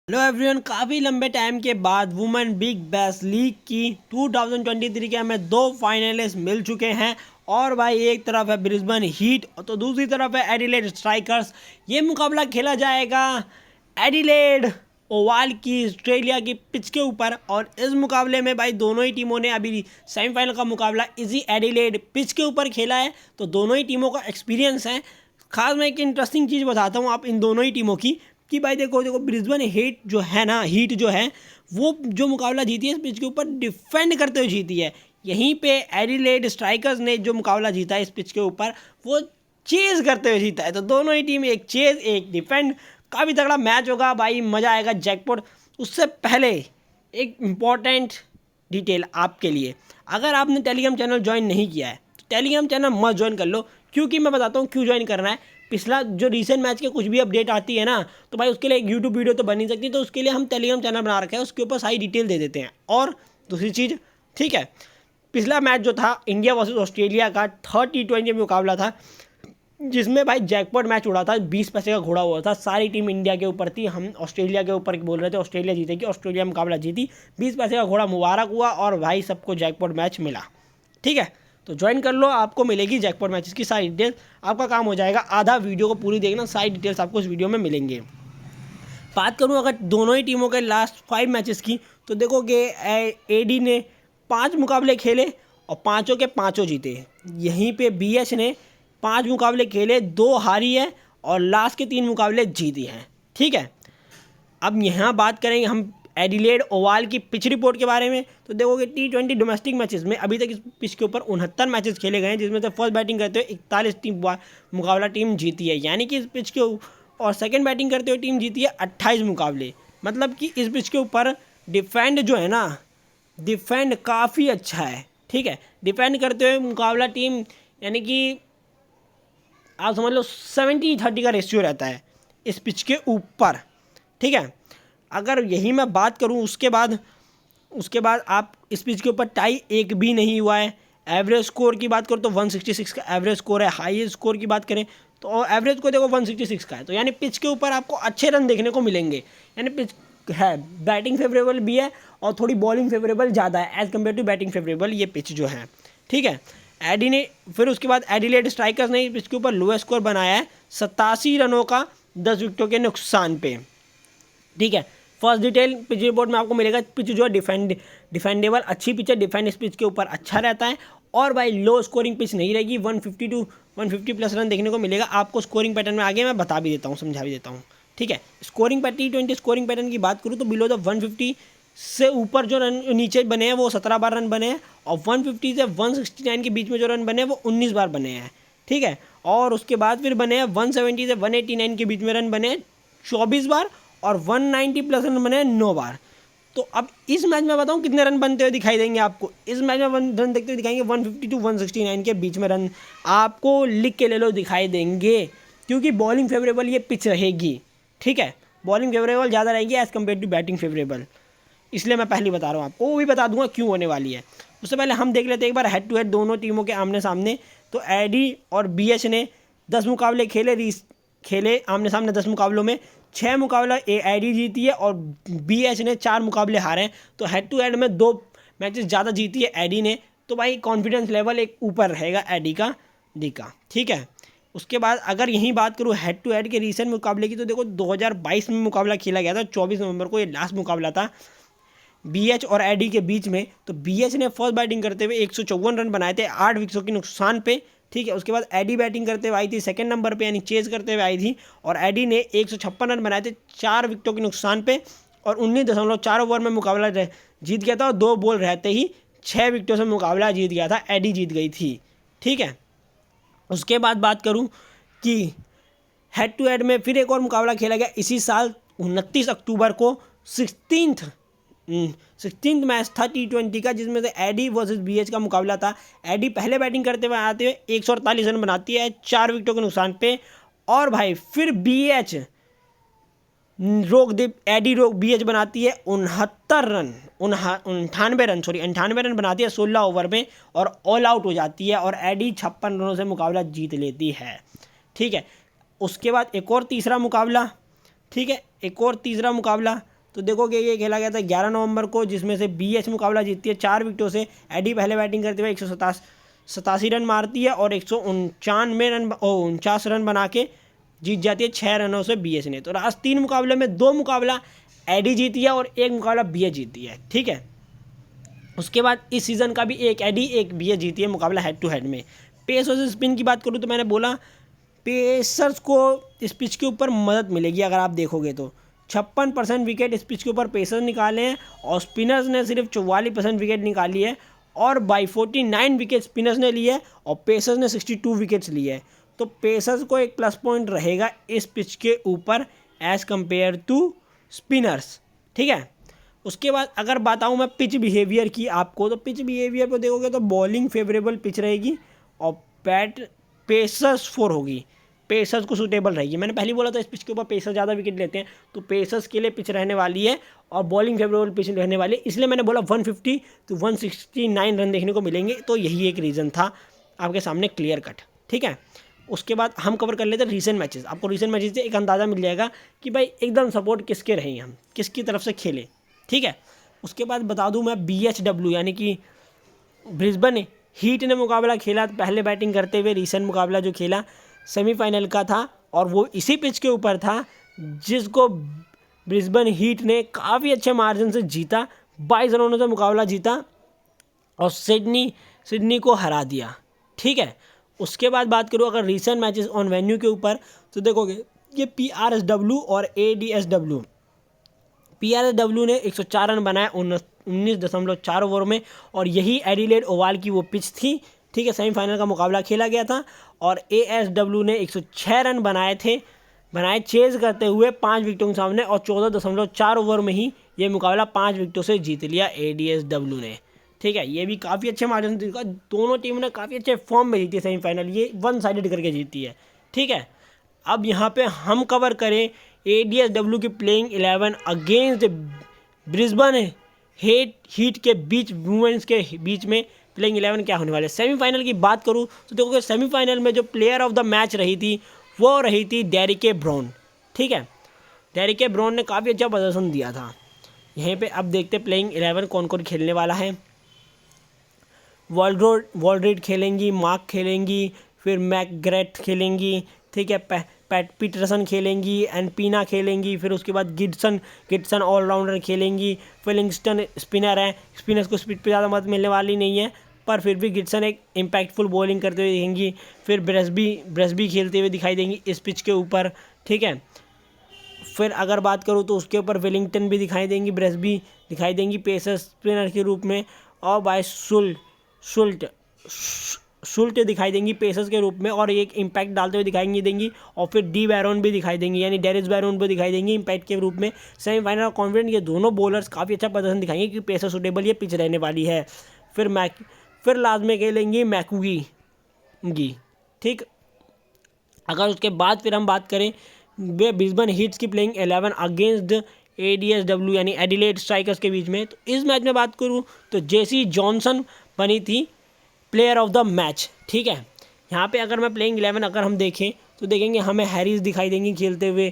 Hello everyone, काफ़ी लंबे time के बाद वुमेन बिग बैश लीग की 2023 के हमें दो फाइनलिस्ट मिल चुके हैं। और भाई एक तरफ है ब्रिस्बेन हीट तो दूसरी तरफ है एडिलेड स्ट्राइकर्स। ये मुकाबला खेला जाएगा एडिलेड ओवाल की ऑस्ट्रेलिया की पिच के ऊपर। और इस मुकाबले में भाई दोनों ही टीमों ने अभी सेमीफाइनल का मुकाबला इसी एडिलेड पिच के ऊपर खेला है, तो दोनों ही टीमों का एक्सपीरियंस है। खास मैं एक इंटरेस्टिंग चीज़ बताता हूँ आप इन दोनों ही टीमों की कि भाई देखो ब्रिस्बेन हीट जो है ना, हीट जो है वो जो मुकाबला जीती है इस पिच के ऊपर डिफेंड करते हुए जीती है। यहीं पे एडिलेड स्ट्राइकर्स ने जो मुकाबला जीता है इस पिच के ऊपर वो चेज करते हुए जीता है। तो दोनों ही टीम एक चेज एक डिफेंड, काफ़ी तगड़ा मैच होगा भाई, मज़ा आएगा जैकपॉट। उससे पहले एक इम्पॉर्टेंट डिटेल आपके लिए, अगर आपने टेलीग्राम चैनल ज्वाइन नहीं किया है तो टेलीग्राम चैनल मस्ट ज्वाइन कर लो, क्योंकि मैं बताता हूँ क्यों ज्वाइन करना है। पिछला जो रीसेंट मैच के कुछ भी अपडेट आती है ना, तो भाई उसके लिए एक यूट्यूब वीडियो तो बन नहीं सकती, तो उसके लिए हम टेलीग्राम चैनल बना रखा है, उसके ऊपर सारी डिटेल दे देते हैं। और दूसरी चीज़, ठीक है, पिछला मैच जो था इंडिया वर्सेस ऑस्ट्रेलिया का 30-20 मुकाबला था, जिसमें भाई जैकपॉट मैच उड़ा था, 20 पैसे का घोड़ा हुआ था। सारी टीम इंडिया के ऊपर थी, हम ऑस्ट्रेलिया के ऊपर बोल रहे थे ऑस्ट्रेलिया जीतेगी, ऑस्ट्रेलिया मुकाबला जीती, 20 पैसे का घोड़ा मुबारक हुआ और भाई सबको जैकपॉट मैच मिला। ठीक है, तो ज्वाइन कर लो, आपको मिलेगी जैकपॉट मैचेस की सारी डिटेल्स। आपका काम हो जाएगा आधा वीडियो को पूरी देखना, सारी डिटेल्स आपको इस वीडियो में मिलेंगे। बात करूं अगर दोनों ही टीमों के लास्ट 5 मैचेस की, तो देखोगे एडी ने 5 मुकाबले खेले और पाँचों के पाँचों जीते। यहीं पे बीएच ने 5 मुकाबले खेले, 2 हारी है और लास्ट के 3 मुकाबले जीती हैं। ठीक है, अब यहाँ बात करेंगे हम एडिलेड ओवाल की पिच रिपोर्ट के बारे में। तो देखोगे T20 डोमेस्टिक मैचेस में अभी तक इस पिच के ऊपर 69 मैचेस खेले गए हैं, जिसमें से फर्स्ट बैटिंग करते हुए 41 टीम मुकाबला टीम जीती है, यानी कि इस पिच के और सेकंड बैटिंग करते हुए टीम जीती है 28 मुकाबले। मतलब कि इस पिच के ऊपर डिफेंड जो है ना, डिफेंड काफ़ी अच्छा है। ठीक है, डिफेंड करते हुए मुकाबला टीम, यानी कि आप समझ लो 70-30 का रेशियो रहता है इस पिच के ऊपर। ठीक है, अगर यही मैं बात करूं उसके बाद आप इस पिच के ऊपर टाई एक भी नहीं हुआ है। एवरेज स्कोर की बात करो तो 166 का एवरेज स्कोर है। हाईएस्ट स्कोर की बात करें तो एवरेज को देखो 166 का है, तो यानी पिच के ऊपर आपको अच्छे रन देखने को मिलेंगे। यानी पिच है, बैटिंग फेवरेबल भी है और थोड़ी बॉलिंग फेवरेबल ज़्यादा है as compare to batting favourable ये पिच जो है। ठीक है, एडी ने फिर उसके बाद एडिलेड स्ट्राइकर्स ने पिच के ऊपर लोएस्ट स्कोर बनाया है 87 रनों का 10 विकेटों के नुकसान पे। ठीक है, फर्स्ट डिटेल पिच रिपोर्ट में आपको मिलेगा। पिच जो है डिफेंडेबल अच्छी पिच है, डिफेंड इस पिच के ऊपर अच्छा रहता है और भाई लो स्कोरिंग पिच नहीं रहेगी। 150 टू 150 प्लस रन देखने को मिलेगा आपको। स्कोरिंग पैटर्न में आगे मैं बता भी देता हूँ, समझा भी देता हूँ। ठीक है, स्कोरिंग T20 स्कोरिंग पैटर्न की बात करूँ तो बिलो द 150 से ऊपर जो रन नीचे बने हैं वो 17 बार रन बने हैं, और 150 से 169 के बीच में जो रन बने हैं वो 19 बार बने हैं। ठीक है, और उसके बाद फिर बने हैं 170 से 189 के बीच में रन बने हैं 24 बार, और 190 प्लस रन बने 9 बार। तो अब इस मैच में बताऊं कितने रन बनते हुए दिखाई देंगे आपको। इस मैच में रन देखते हुए दिखाएंगे 150 टू 169 के बीच में रन आपको लिख के ले लो दिखाई देंगे, क्योंकि बॉलिंग फेवरेबल ये पिच रहेगी। ठीक है, बॉलिंग फेवरेबल ज़्यादा रहेगी as compare to batting favourable, इसलिए मैं पहले बता रहा हूँ आपको, वो भी बता दूंगा क्यों होने वाली है। उससे पहले हम देख लेते हैं एक बार हेड टू हेड दोनों टीमों के आमने सामने। तो एडी और बीएच ने 10 मुकाबले खेले आमने सामने। 10 मुकाबलों में 6 मुकाबला एडी जीती है और बीएच ने 4 मुकाबले हारे हैं। तो हेड टू हेड में 2 मैचेस ज़्यादा जीती है एडी ने, तो भाई कॉन्फिडेंस लेवल एक ऊपर रहेगा एडी का डी का। ठीक है, उसके बाद अगर यहीं बात करूँ हेड टू हेड के रीसेंट मुकाबले की, तो देखो 2022 में मुकाबला खेला गया था, 24 नवंबर को ये लास्ट मुकाबला था बीएच और एडी के बीच में। तो बीएच ने फर्स्ट बैटिंग करते हुए 154 रन बनाए थे 8 विकेटों के नुकसान पे। ठीक है, उसके बाद एडी बैटिंग करते हुए आई थी सेकंड नंबर पे, यानी चेज करते हुए आई थी, और एडी ने 156 रन बनाए थे 4 विकेटों के नुकसान पे, और 19.4 ओवर में मुकाबला जीत गया था, और 2 बॉल रहते ही 6 विकेटों से मुकाबला जीत गया था, एडी जीत गई थी। ठीक है, उसके बाद बात करूँ कि हेड टू हेड में फिर एक और मुकाबला खेला गया इसी साल 29 अक्टूबर को। 16th मैच था T20 का, जिसमें से एडी वर्सेस बीएच का मुकाबला था। एडी पहले बैटिंग करते हुए आते हुए 148 रन बनाती है 4 विकेटों के नुकसान पे, और भाई फिर बीएच एडी बीएच बनाती है 98 रन बनाती है 16 ओवर में, और ऑल आउट हो जाती है, और एडी 56 रनों से मुकाबला जीत लेती है। ठीक है, उसके बाद एक और तीसरा मुकाबला। ठीक है, एक और तीसरा मुकाबला तो देखोगे ये खेला गया था 11 नवंबर को, जिसमें से BH मुकाबला जीतती है 4 विकेटों से। एडी पहले बैटिंग करते हुए 187 रन मारती है और 149 रन बना के जीत जाती है 6 रनों से BH ने। तो लास्ट 3 मुकाबले में 2 मुकाबला एडी जीती है और 1 मुकाबला BH जीती है, ठीक है। उसके बाद इस सीज़न का भी एक एडी एक BH जीती है मुकाबला हेड टू हेड में। पेस और स्पिन की बात करूँ तो मैंने बोला पेसर्स को इस पिच के ऊपर मदद मिलेगी। अगर आप देखोगे तो 56% विकेट इस पिच के ऊपर पेसर्स निकाले हैं और स्पिनर्स ने सिर्फ 44% विकेट निकाली है, और बाई 49 विकेट स्पिनर्स ने लिए और पेसर्स ने 62 विकेट्स लिए है। तो पेसर्स को एक प्लस पॉइंट रहेगा इस पिच के ऊपर एज़ कम्पेयर टू स्पिनर्स, ठीक है। उसके बाद अगर बताऊँ मैं पिच बिहेवियर की आपको, तो पिच बिहेवियर पर देखोगे तो बॉलिंग फेवरेबल पिच रहेगी और पेसर्स 4 होगी, पेसर्स को सूटेबल रहेगी। मैंने पहले बोला था इस पिच के ऊपर पेसर्स ज़्यादा विकेट लेते हैं, तो पेसर्स के लिए पिच रहने वाली है और बॉलिंग फेवरेबल पिच रहने वाली है, इसलिए मैंने बोला 150 to 169 रन देखने को मिलेंगे। तो यही एक रीज़न था आपके सामने क्लियर कट, ठीक है। उसके बाद हम कवर कर लेते हैं रीसेंट मैचेस। आपको रीसेंट मैचेस से एक अंदाज़ा मिल जाएगा कि भाई एकदम सपोर्ट किसके रहे, हम किसकी तरफ से खेले, ठीक है। उसके बाद बता दूं मैं BHW यानी कि ब्रिस्बेन हीट ने मुकाबला खेला पहले बैटिंग करते हुए। रीसेंट मुकाबला जो खेला सेमीफाइनल का था और वो इसी पिच के ऊपर था जिसको ब्रिस्बेन हीट ने काफ़ी अच्छे मार्जिन से जीता, 22 रनों से मुकाबला जीता और सिडनी को हरा दिया, ठीक है। उसके बाद बात करूँ अगर रीसेंट मैचेस ऑन वेन्यू के ऊपर, तो देखोगे ये PRSW और ADSW। PRSW ने 104 रन बनाए 19.4 ओवर में, और यही एडिलेड ओवल की वो पिच थी, ठीक है। सेमीफाइनल का मुकाबला खेला गया था और ASW ने 106 रन बनाए चेज करते हुए 5 विकेटों के सामने, और 14.4 ओवर में ही ये मुकाबला 5 विकेटों से जीत लिया ADSW ने, ठीक है। ये भी काफ़ी अच्छे मार्जिन से, दोनों टीम ने काफ़ी अच्छे फॉर्म में जीती है सेमीफाइनल, ये 1 साइडेड करके जीती है, ठीक है। अब यहाँ पे हम कवर करें ADSW की प्लेइंग 11 अगेंस्ट ब्रिस्बेन हीट के बीच, वुमेन्स के बीच में प्लेइंग 11 क्या होने वाले। सेमीफाइनल की बात करूँ तो देखोगे सेमीफाइनल में जो प्लेयर ऑफ द मैच रही थी वो रही थी डेरिक ब्राउन, ठीक है। डेरिक ब्राउन ने काफ़ी अच्छा प्रदर्शन दिया था। यहीं पे अब देखते प्लेइंग 11 कौन कौन खेलने वाला है। वॉल्ड्रिड खेलेंगी, मार्क खेलेंगी, फिर मैकग्रेथ खेलेंगी, ठीक है। पैट पीटरसन खेलेंगी, एनपीना खेलेंगी, फिर उसके बाद गिड्सन ऑलराउंडर खेलेंगी। फिलिंगस्टन स्पिनर है, स्पिनर्स को स्पीड पे ज़्यादा मदद मिलने वाली नहीं है, पर फिर भी गिड्सन एक इम्पैक्टफुल बॉलिंग करते हुए दिखेंगी। फिर ब्रेस्बी खेलते हुए दिखाई देंगी इस पिच के ऊपर, ठीक है। फिर अगर बात करूँ तो उसके ऊपर वेलिंगटन भी दिखाई देंगी, ब्रेस्बी दिखाई देंगी पेसर स्पिनर के रूप में, और बाय शुल्ट दिखाई देंगी पेसर्स के रूप में और एक इम्पैक्ट डालते हुए दिखाई देंगी। और फिर डी बैरोन भी दिखाई देंगी, यानी डेरिस बैरोन भी दिखाई देंगी इम्पैक्ट के रूप में। सेमीफाइनल और कॉन्फिडेंट ये दोनों बॉलर्स काफ़ी अच्छा प्रदर्शन दिखाएंगे कि पेसर सूटेबल ये पिच रहने वाली है। फिर लास्ट में खेलेंगी मैकूगी, ठीक। अगर उसके बाद फिर हम बात करें ब्रिस्बेन हीट्स की प्लेइंग 11 अगेंस्ट ADSW यानी एडिलेड स्ट्राइकर्स के बीच में, तो इस मैच में बात करूँ तो जेसी जॉनसन बनी थी प्लेयर ऑफ द मैच, ठीक है। यहाँ पे अगर मैं प्लेइंग 11 अगर हम देखें तो देखेंगे हमें हैरिस दिखाई देंगी खेलते हुए,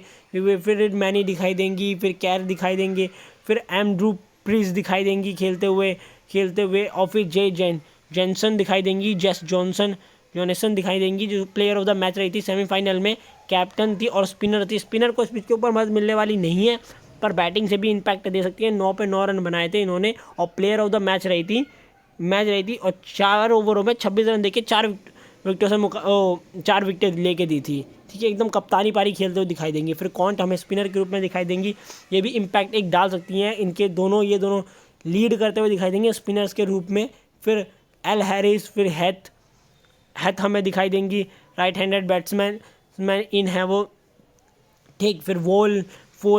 फिर मैनी दिखाई देंगी, फिर कैर दिखाई देंगे, फिर एंड्रू प्रिस दिखाई देंगी खेलते हुए और फिर जेनसन दिखाई देंगी, जॉनसन दिखाई देंगी जो प्लेयर ऑफ द मैच रही थी सेमीफाइनल में, कैप्टन थी और स्पिनर थी। स्पिनर को इस पिच के ऊपर मदद मिलने वाली नहीं है, पर बैटिंग से भी इम्पैक्ट दे सकती है। 9 पे 9 रन बनाए थे इन्होंने और प्लेयर ऑफ द मैच रही थी और 4 ओवरों में 26 रन देके 4 विकेट लेके दी थी, ठीक है। एकदम कप्तानी पारी खेलते हुए दिखाई देंगी। फिर कॉन्ट हमें स्पिनर के रूप में दिखाई देंगी, ये भी इम्पैक्ट एक डाल सकती हैं। ये दोनों लीड करते हुए दिखाई देंगे स्पिनर्स के रूप में। फिर एल हैरिस, फिर हैथ हमें दिखाई देंगी, राइट हैंडेड बैट्समैन इन है वो, ठीक। फिर वोल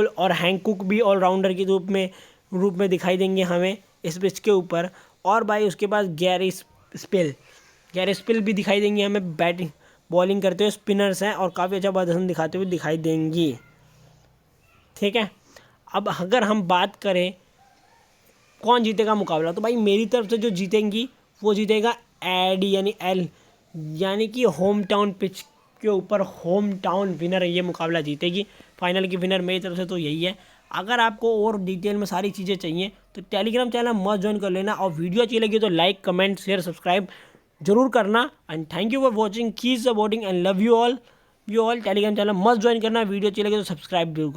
और हैंकुक भी ऑलराउंडर के रूप में दिखाई देंगे हमें इस पिच के ऊपर। और भाई उसके बाद गैरी स्पिल भी दिखाई देंगी हमें, बॉलिंग करते हुए स्पिनर्स हैं और काफ़ी अच्छा प्रदर्शन दिखाते हुए दिखाई देंगी, ठीक है। अब अगर हम बात करें कौन जीतेगा मुकाबला, तो भाई मेरी तरफ से जो जीतेंगी वो जीतेगा एडी यानी कि होम टाउन पिच के ऊपर होम टाउन विनर ये मुकाबला जीतेगी। फाइनल की विनर मेरी तरफ से तो यही है। अगर आपको और डिटेल में सारी चीज़ें चाहिए तो टेलीग्राम चैनल मस्ट ज्वाइन कर लेना, और वीडियो अच्छी लगी तो लाइक कमेंट शेयर सब्सक्राइब जरूर करना। And thank you for watching, keep supporting and love you all. Telegram channel must join करना, वीडियो अच्छी लगी तो सब्सक्राइब जरूर करना।